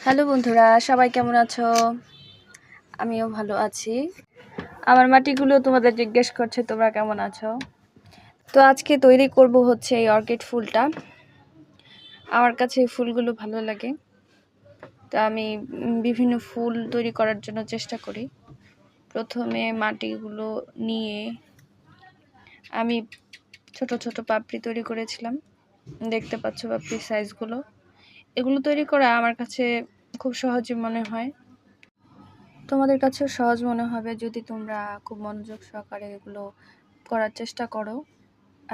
Hello বন্ধুরা, সবাই কেমন আছো? আমিও ভালো আছি। আমার মাটিগুলো তোমাদের জিজ্ঞেস করছে তোমরা কেমন আছো। তো আজকে তৈরি করব হচ্ছে এই অর্কিড ফুলটা। আমার কাছে এই ফুলগুলো ভালো লাগে, তো আমি বিভিন্ন ফুল তৈরি করার জন্য চেষ্টা করি। প্রথমে মাটিগুলো নিয়ে আমি ছোট ছোট পাপড়ি তৈরি করেছিলাম। দেখতে পাচ্ছ পাপড়ির সাইজগুলো। এগুলো তৈরি করা আমার কাছে খুব সহজই মনে হয়। তোমাদের কাছেও সহজ মনে হবে যদি তোমরা খুব মনোযোগ সহকারে এগুলো করার চেষ্টা করো।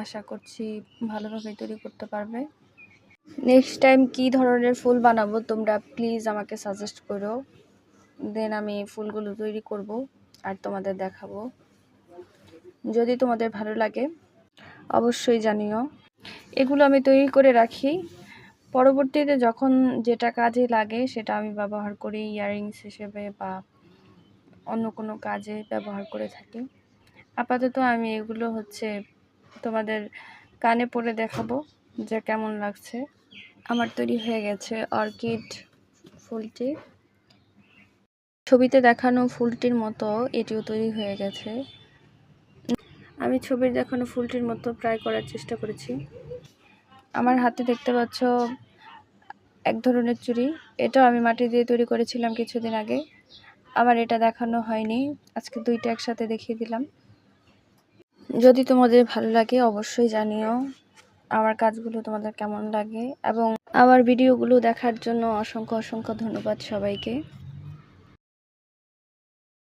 আশা করছি ভালোভাবে তৈরি করতে পারবে। নেক্সট টাইম কি ধরনের ফুল বানাবো তোমরা প্লিজ আমাকে সাজেস্ট করো, দেন আমি ফুলগুলো তৈরি করব আর তোমাদের দেখাবো। যদি তোমাদের ভালো লাগে অবশ্যই জানিও। এগুলো আমি তৈরি করে রাখি, পরবর্তীতে যখন যেটা কাজে লাগে সেটা আমি ব্যবহার করি, ইয়াররিংস হিসেবে বা অন্য কোনো কাজে ব্যবহার করে থাকি। আপাতত আমি এগুলো হচ্ছে তোমাদের কানে পরে দেখাবো যে কেমন লাগছে। আমার তৈরি হয়ে গেছে অর্কিড ফুলটি। ছবিতে দেখানো ফুলটির মতো এটিও তৈরি হয়ে গেছে। আমি ছবির দেখানো ফুলটির মতো প্রায় করার চেষ্টা করেছি। আমার হাতে দেখতে পাচ্ছ এক ধরনের চুড়ি, এটাও আমি মাটি দিয়ে তৈরি করেছিলাম কিছুদিন আগে। আমার এটা দেখানো হয়নি, আজকে দুইটা একসাথে দেখিয়ে দিলাম। যদি তোমাদের ভালো লাগে অবশ্যই জানিও আমার কাজগুলো তোমাদের কেমন লাগে, এবং আমার ভিডিওগুলো দেখার জন্য অসংখ্য ধন্যবাদ সবাইকে।